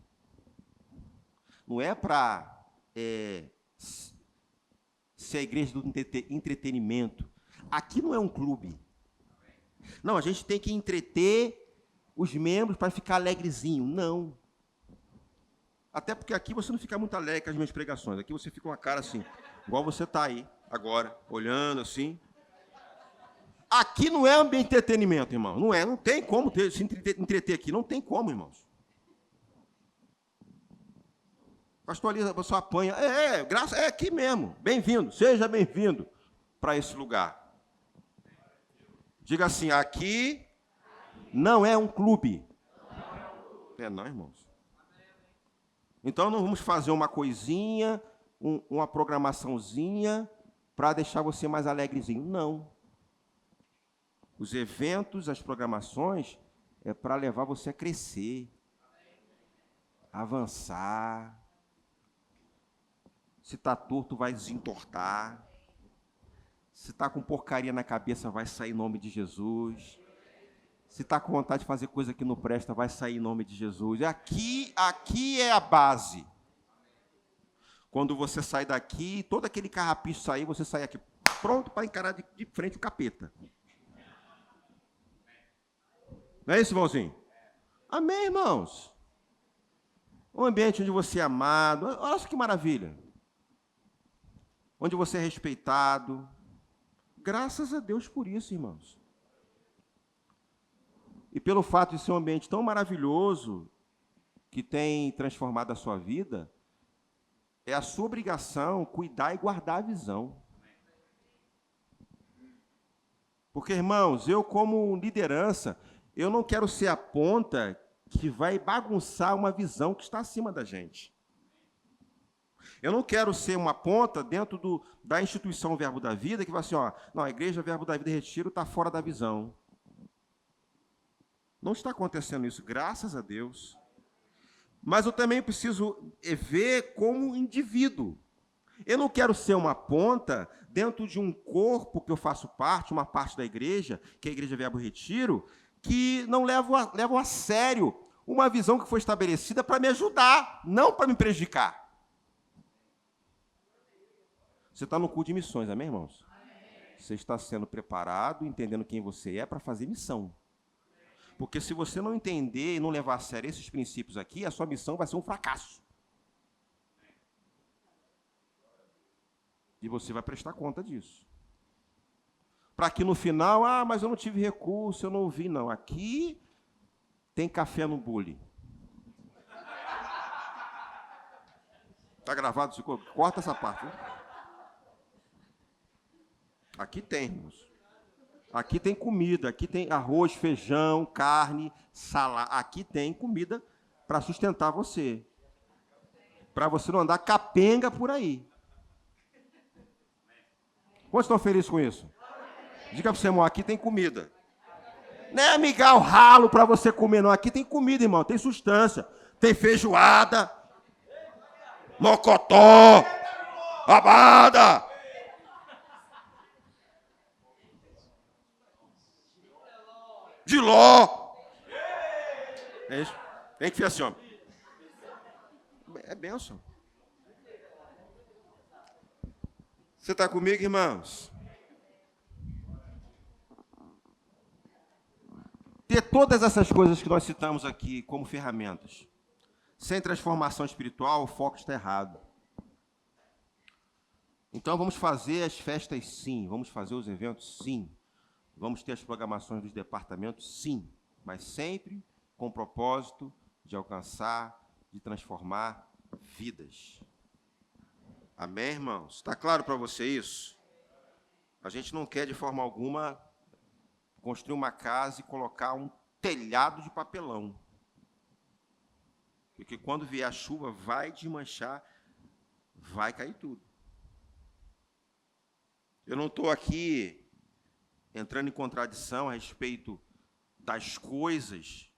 Não é para ser a igreja do entretenimento. Aqui não é um clube. Não, a gente tem que entreter os membros para ficar alegrezinho. Não. Até porque aqui você não fica muito alegre com as minhas pregações. Aqui você fica uma cara assim, igual você está aí, agora, olhando assim. Aqui não é ambiente de entretenimento, irmão. Não é, não tem como se entreter aqui. Não tem como, irmãos. Pastor Alisa, você apanha. É aqui mesmo. Bem-vindo, seja bem-vindo para esse lugar. Diga assim, aqui não é um clube. Não, irmãos. Então, não vamos fazer uma coisinha, uma programaçãozinha para deixar você mais alegrezinho. Não. Os eventos, as programações, é para levar você a crescer, avançar. Se está torto, vai desentortar. Se está com porcaria na cabeça, vai sair em nome de Jesus. Se está com vontade de fazer coisa que não presta, vai sair em nome de Jesus. Aqui é a base. Quando você sai daqui, todo aquele carrapicho sair, você sai aqui pronto para encarar de frente o capeta. Não é isso, irmãozinho? Amém, irmãos? Um ambiente onde você é amado. Olha só que maravilha. Onde você é respeitado. Graças a Deus por isso, irmãos. E pelo fato de ser um ambiente tão maravilhoso, que tem transformado a sua vida, é a sua obrigação cuidar e guardar a visão. Porque, irmãos, eu como liderança, eu não quero ser a ponta que vai bagunçar uma visão que está acima da gente. Eu não quero ser uma ponta dentro da instituição Verbo da Vida que vai assim, não, a igreja Verbo da Vida Retiro está fora da visão. Não está acontecendo isso, graças a Deus. Mas eu também preciso ver como indivíduo. Eu não quero ser uma ponta dentro de um corpo que eu faço parte, uma parte da igreja, que é a Igreja Verbo Retiro, que não levo a sério uma visão que foi estabelecida para me ajudar, não para me prejudicar. Você está no culto de missões, amém, irmãos? Amém. Você está sendo preparado, entendendo quem você é para fazer missão. Porque se você não entender e não levar a sério esses princípios aqui, a sua missão vai ser um fracasso. E você vai prestar conta disso. Para que no final, mas eu não tive recurso, eu não ouvi, não. Aqui tem café no bule. Está gravado? Corta essa parte. Né? Aqui tem, irmãos. Aqui tem comida, aqui tem arroz, feijão, carne, salada. Aqui tem comida para sustentar você. Para você não andar capenga por aí. Quantos estão felizes com isso? Diga para você, irmão, aqui tem comida. Não é migal ralo para você comer, não. Aqui tem comida, irmão, tem substância. Tem feijoada, mocotó, babada. Filó! É isso? Tem que ser assim, ó. É bênção. Você está comigo, irmãos? Ter todas essas coisas que nós citamos aqui como ferramentas, sem transformação espiritual, o foco está errado. Então, vamos fazer as festas, sim. Vamos fazer os eventos, sim. Vamos ter as programações dos departamentos, sim. Mas sempre com o propósito de alcançar, de transformar vidas. Amém, irmãos? Está claro para você isso? A gente não quer, de forma alguma, construir uma casa e colocar um telhado de papelão. Porque quando vier a chuva, vai desmanchar, vai cair tudo. Eu não estou aqui entrando em contradição a respeito das coisas.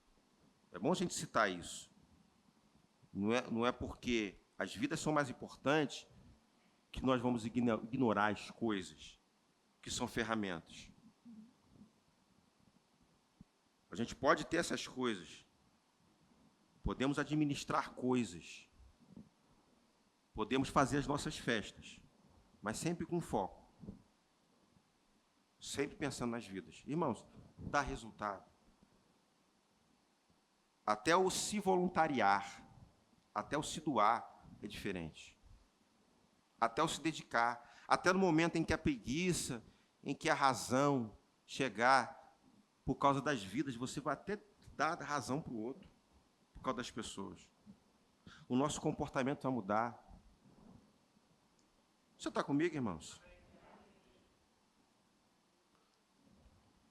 É bom a gente citar isso. Não é porque as vidas são mais importantes que nós vamos ignorar as coisas, que são ferramentas. A gente pode ter essas coisas. Podemos administrar coisas. Podemos fazer as nossas festas, mas sempre com foco. Sempre pensando nas vidas. Irmãos, dá resultado. Até o se voluntariar, até o se doar é diferente. Até o se dedicar, até no momento em que a preguiça, em que a razão chegar por causa das vidas, você vai até dar razão para o outro, por causa das pessoas. O nosso comportamento vai mudar. Você está comigo, irmãos?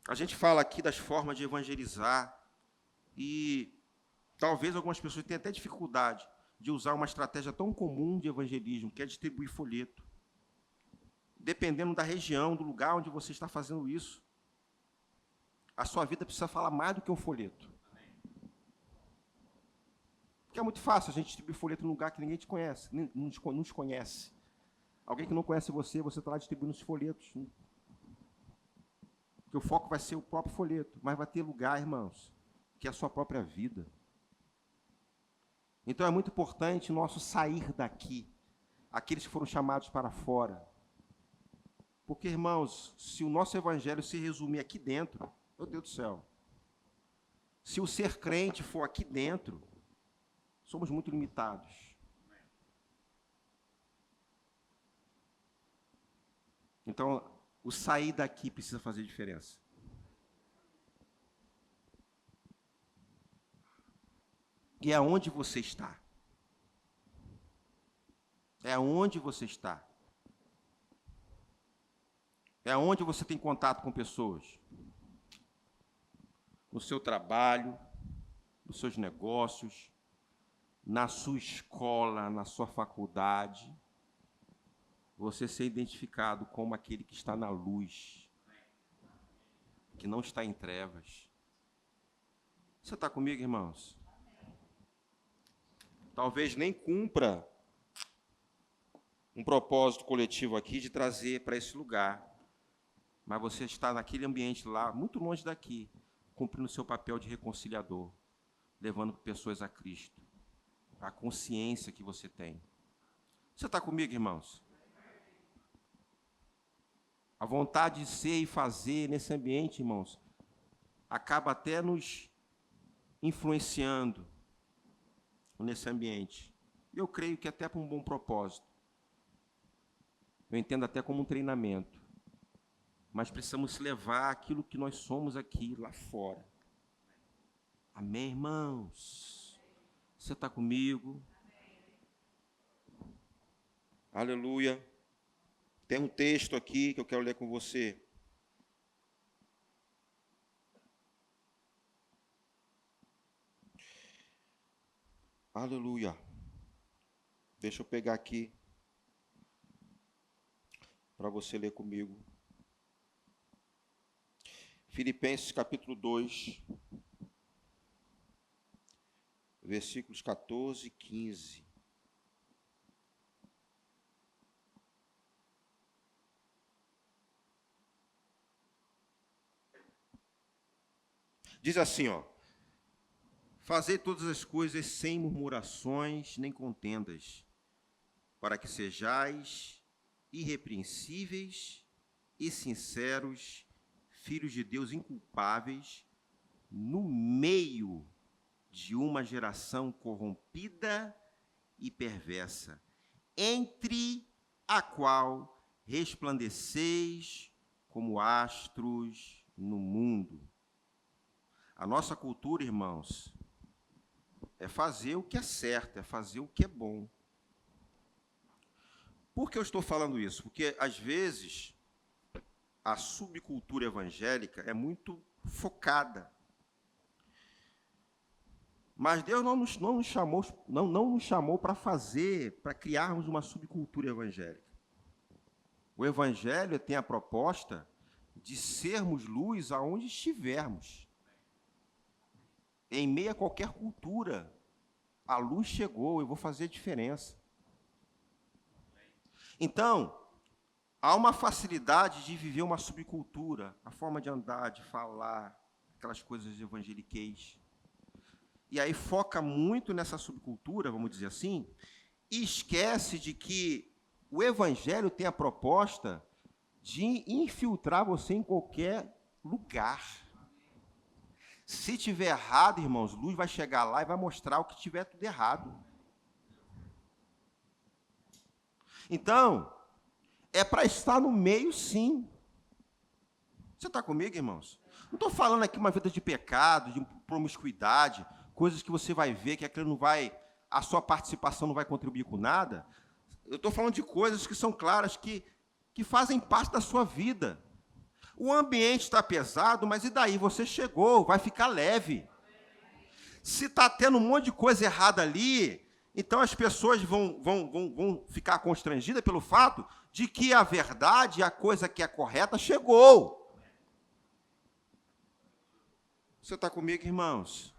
A gente fala aqui das formas de evangelizar e talvez algumas pessoas tenham até dificuldade de usar uma estratégia tão comum de evangelismo, que é distribuir folheto. Dependendo da região, do lugar onde você está fazendo isso, a sua vida precisa falar mais do que um folheto. Porque é muito fácil a gente distribuir folheto num lugar que ninguém te conhece, não te conhece. Alguém que não conhece você está lá distribuindo os folhetos. Porque o foco vai ser o próprio folheto, mas vai ter lugar, irmãos, que é a sua própria vida. Então é muito importante o nosso sair daqui, aqueles que foram chamados para fora. Porque, irmãos, se o nosso evangelho se resumir aqui dentro, meu Deus do céu, se o ser crente for aqui dentro, somos muito limitados. Então, o sair daqui precisa fazer diferença. E é onde você está. É onde você está. É onde você tem contato com pessoas. No seu trabalho, nos seus negócios, na sua escola, na sua faculdade. Você ser identificado como aquele que está na luz, que não está em trevas. Você está comigo, irmãos? Talvez nem cumpra um propósito coletivo aqui de trazer para esse lugar, mas você está naquele ambiente lá, muito longe daqui, cumprindo o seu papel de reconciliador, levando pessoas a Cristo, a consciência que você tem. Você está comigo, irmãos? A vontade de ser e fazer nesse ambiente, irmãos, acaba até nos influenciando nesse ambiente. Eu creio que até para um bom propósito. Eu entendo até como um treinamento. Mas precisamos levar aquilo que nós somos aqui, lá fora. Amém, irmãos? Você está comigo? Aleluia. Tem um texto aqui que eu quero ler com você. Aleluia. Deixa eu pegar aqui para você ler comigo. Filipenses capítulo 2, versículos 14 e 15. Diz assim, ó: fazei todas as coisas sem murmurações nem contendas, para que sejais irrepreensíveis e sinceros, filhos de Deus inculpáveis, no meio de uma geração corrompida e perversa, entre a qual resplandeceis como astros no mundo. A nossa cultura, irmãos, é fazer o que é certo, é fazer o que é bom. Por que eu estou falando isso? Porque, às vezes, a subcultura evangélica é muito focada. Mas Deus não nos chamou para fazer, para criarmos uma subcultura evangélica. O Evangelho tem a proposta de sermos luz aonde estivermos. Em meio a qualquer cultura, a luz chegou, eu vou fazer a diferença. Então, há uma facilidade de viver uma subcultura, a forma de andar, de falar, aquelas coisas evangeliquez. E aí foca muito nessa subcultura, vamos dizer assim, e esquece de que o Evangelho tem a proposta de infiltrar você em qualquer lugar. Se tiver errado, irmãos, luz vai chegar lá e vai mostrar o que tiver tudo errado. Então, é para estar no meio, sim. Você está comigo, irmãos? Não estou falando aqui uma vida de pecado, de promiscuidade, coisas que você vai ver que aquilo não vai, a sua participação não vai contribuir com nada. Eu estou falando de coisas que são claras, que fazem parte da sua vida. O ambiente está pesado, mas e daí? Você chegou, vai ficar leve. Se está tendo um monte de coisa errada ali, então as pessoas vão ficar constrangidas pelo fato de que a verdade, a coisa que é correta, chegou. Você está comigo, irmãos?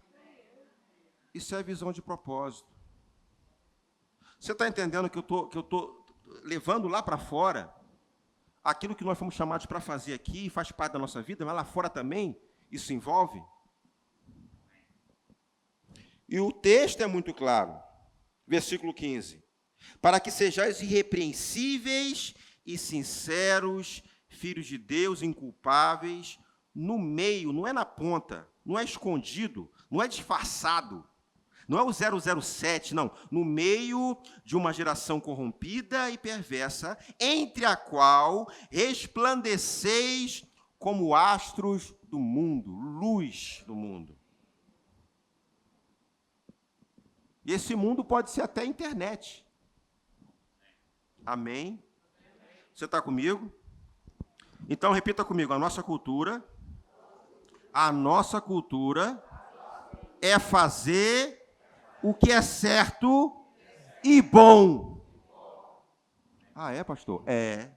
Isso é visão de propósito. Você está entendendo que eu tô levando lá para fora aquilo que nós fomos chamados para fazer aqui, faz parte da nossa vida, mas lá fora também isso envolve? E o texto é muito claro. Versículo 15. Para que sejais irrepreensíveis e sinceros, filhos de Deus, inculpáveis, no meio, não é na ponta, não é escondido, não é disfarçado, não é o 007, não. No meio de uma geração corrompida e perversa, entre a qual resplandeceis como astros do mundo, luz do mundo. E esse mundo pode ser até a internet. Amém? Você está comigo? Então, repita comigo. A nossa cultura é fazer o que é certo e bom. Ah, é, pastor? É.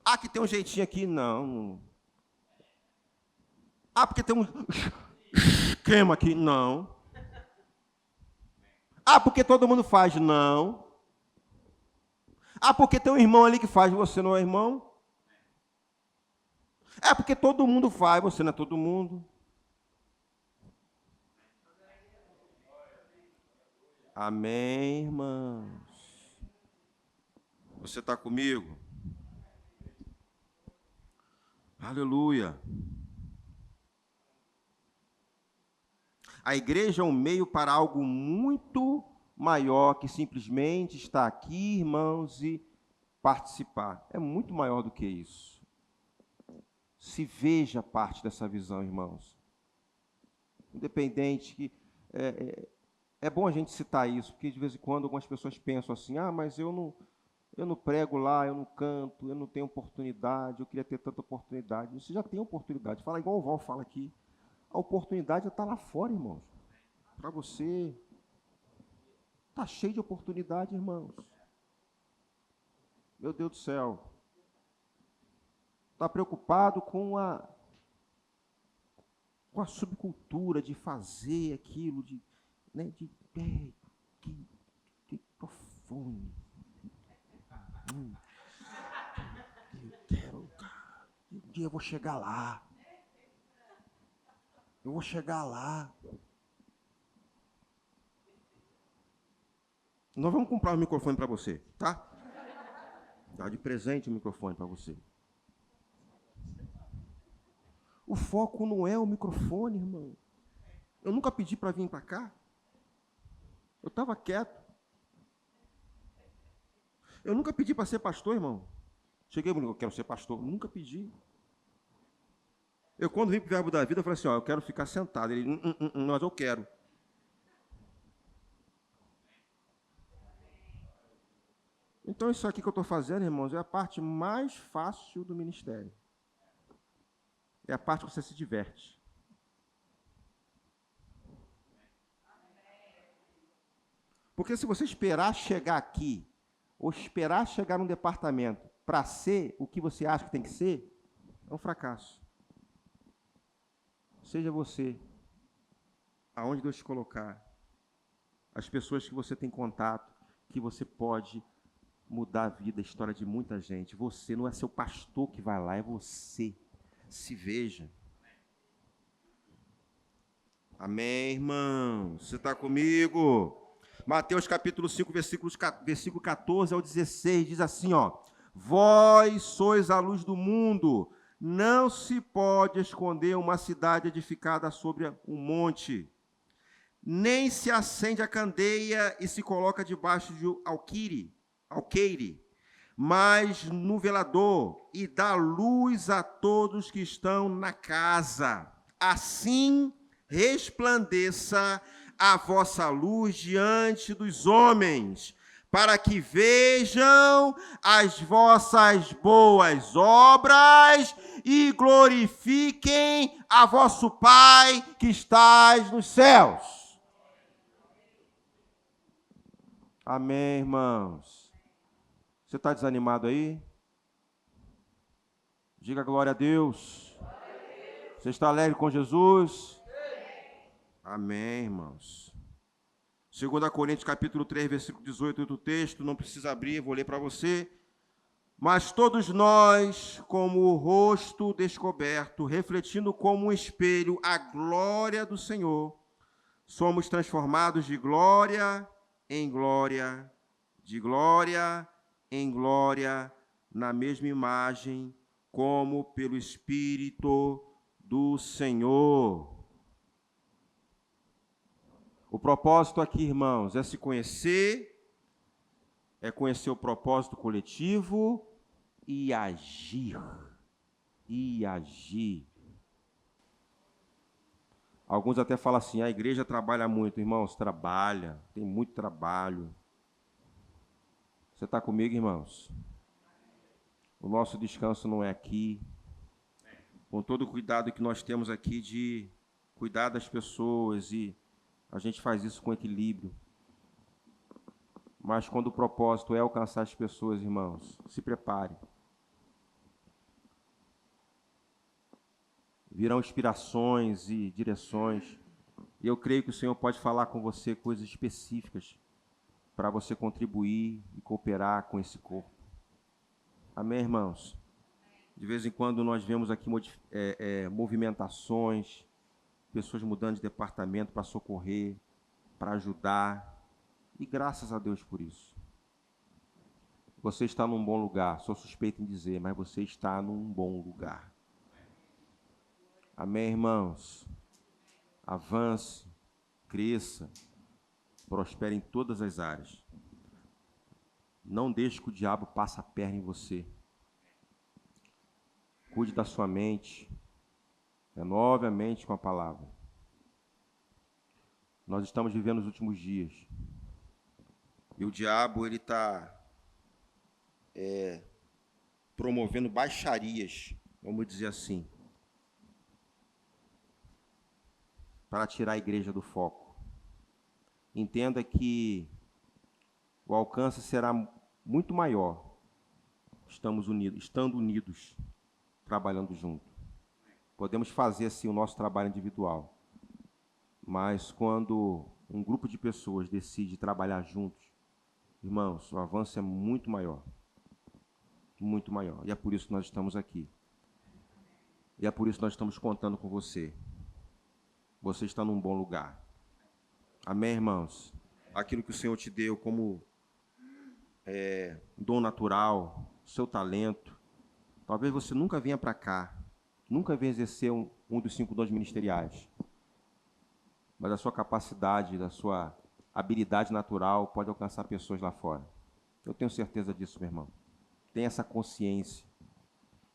Ah, que tem um jeitinho aqui? Não. Ah, porque tem um esquema aqui? Não. Ah, porque todo mundo faz? Não. Ah, porque tem um irmão ali que faz, você não é irmão? É porque todo mundo faz, você não é todo mundo. Amém, irmãos? Você está comigo? Aleluia. A igreja é um meio para algo muito maior que simplesmente estar aqui, irmãos, e participar. É muito maior do que isso. Se veja parte dessa visão, irmãos. Independente que... É bom a gente citar isso, porque de vez em quando algumas pessoas pensam assim, mas eu não prego lá, eu não canto, eu não tenho oportunidade, eu queria ter tanta oportunidade. Você já tem oportunidade. Fala igual o Val fala aqui. A oportunidade está lá fora, irmãos. Para você. Está cheio de oportunidade, irmãos. Meu Deus do céu. Está preocupado com a subcultura de fazer aquilo, de que profone. Eu quero. Um dia eu vou chegar lá. Eu vou chegar lá. Nós vamos comprar um microfone para você, tá? Dá de presente o microfone para você. O foco não é o microfone, irmão. Eu nunca pedi para vir para cá. Eu estava quieto. Eu nunca pedi para ser pastor, irmão. Cheguei, eu quero ser pastor. Nunca pedi. Eu, quando vim para o Verbo da Vida, eu falei assim, ó, eu quero ficar sentado. Ele, mas eu quero. Então, isso aqui que eu estou fazendo, irmãos, é a parte mais fácil do ministério. É a parte que você se diverte. Porque se você esperar chegar aqui, ou esperar chegar num departamento para ser o que você acha que tem que ser, é um fracasso. Seja você, aonde Deus te colocar, as pessoas que você tem contato, que você pode mudar a vida, a história de muita gente. Você não é seu pastor que vai lá, é você. Se veja. Amém, irmão? Você está comigo? Mateus capítulo 5, versículo 14 ao 16, diz assim, ó. Vós sois a luz do mundo. Não se pode esconder uma cidade edificada sobre um monte. Nem se acende a candeia e se coloca debaixo de alqueire, mas no velador, e dá luz a todos que estão na casa. Assim resplandeça a vossa luz diante dos homens, para que vejam as vossas boas obras e glorifiquem a vosso Pai que estais nos céus. Amém, irmãos. Você está desanimado aí? Diga glória a Deus. Você está alegre com Jesus? Amém, irmãos. 2 Coríntios capítulo 3, versículo 18, outro texto, não precisa abrir, vou ler para você. Mas todos nós, como o rosto descoberto, refletindo como um espelho a glória do Senhor, somos transformados de glória em glória, de glória em glória, na mesma imagem, como pelo Espírito do Senhor. O propósito aqui, irmãos, é se conhecer, é conhecer o propósito coletivo e agir. E agir. Alguns até falam assim, a igreja trabalha muito. Irmãos, trabalha, tem muito trabalho. Você está comigo, irmãos? O nosso descanso não é aqui. Com todo o cuidado que nós temos aqui de cuidar das pessoas, e a gente faz isso com equilíbrio. Mas quando o propósito é alcançar as pessoas, irmãos, se prepare. Virão inspirações e direções. E eu creio que o Senhor pode falar com você coisas específicas para você contribuir e cooperar com esse corpo. Amém, irmãos? De vez em quando nós vemos aqui movimentações, pessoas mudando de departamento para socorrer, para ajudar. E graças a Deus por isso. Você está num bom lugar, sou suspeito em dizer, mas você está num bom lugar. Amém, irmãos? Avance, cresça, prospere em todas as áreas. Não deixe que o diabo passe a perna em você. Cuide da sua mente. Renove a mente com a palavra. Nós estamos vivendo os últimos dias. E o diabo, ele está promovendo baixarias, vamos dizer assim, para tirar a igreja do foco. Entenda que o alcance será muito maior, estando unidos, trabalhando junto. Podemos fazer assim o nosso trabalho individual, mas quando um grupo de pessoas decide trabalhar juntos, irmãos, o avanço é muito maior. Muito maior. E é por isso que nós estamos aqui. E é por isso que nós estamos contando com você. você está num bom lugar. Amém, irmãos? Aquilo que o Senhor te deu como dom natural, seu talento, talvez você nunca venha para cá, nunca venha exercer um dos 5 dons ministeriais, mas a sua capacidade, a sua habilidade natural pode alcançar pessoas lá fora. Eu tenho certeza disso, meu irmão. Tenha essa consciência.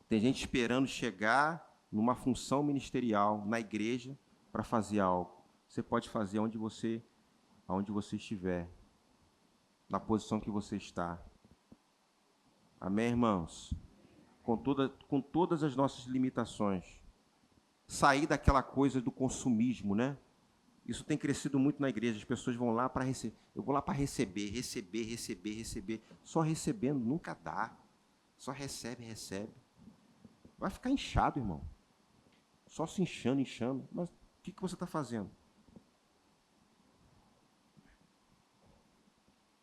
Tem gente esperando chegar numa função ministerial na igreja para fazer algo. Você pode fazer onde você estiver, na posição que você está. Amém, irmãos? Com todas as nossas limitações. Sair daquela coisa do consumismo, né? Isso tem crescido muito na igreja. As pessoas vão lá para receber. Eu vou lá para receber. Só recebendo nunca dá. Só recebe. Vai ficar inchado, irmão. Só se inchando. Mas o que você está fazendo?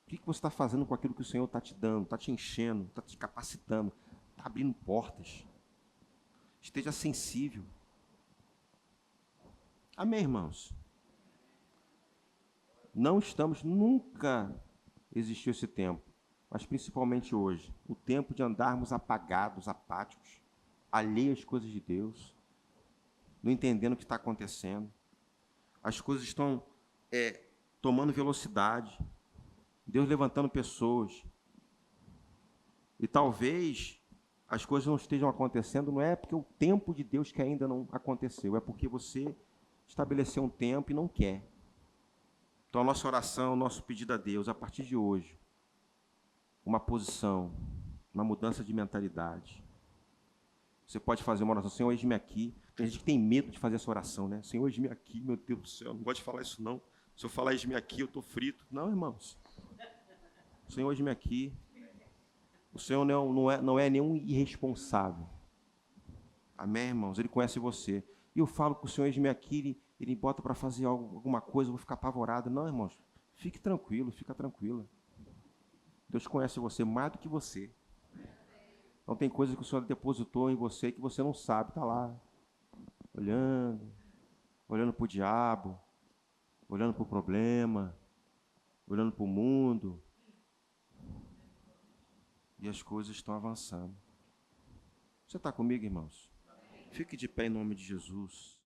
O que você está fazendo com aquilo que o Senhor está te dando, está te enchendo, está te capacitando, está abrindo portas? Esteja sensível. Amém, irmãos? Não estamos, nunca existiu esse tempo, mas principalmente hoje, o tempo de andarmos apagados, apáticos, alheios às coisas de Deus, não entendendo o que está acontecendo. As coisas estão tomando velocidade, Deus levantando pessoas. E talvez as coisas não estejam acontecendo, não é porque o tempo de Deus que ainda não aconteceu, é porque você estabeleceu um tempo e não quer. Então a nossa oração, o nosso pedido a Deus, a partir de hoje, uma posição, uma mudança de mentalidade. Você pode fazer uma oração, Senhor, eis-me aqui. Tem gente que tem medo de fazer essa oração, né? Senhor, eis-me aqui, meu Deus do céu, não gosto de falar isso não. Se eu falar eis-me aqui, eu estou frito. Não, irmãos. Senhor, eis-me aqui. O Senhor não é nenhum irresponsável. Amém, irmãos? Ele conhece você. E eu falo que o Senhor eis-me aqui, ele bota para fazer alguma coisa, eu vou ficar apavorado. Não, irmãos, fique tranquilo, fica tranquila. Deus conhece você mais do que você. Então tem coisas que o Senhor depositou em você que você não sabe, está lá, olhando para o diabo, olhando para o problema, olhando para o mundo. E as coisas estão avançando. Você está comigo, irmãos? Fique de pé em nome de Jesus.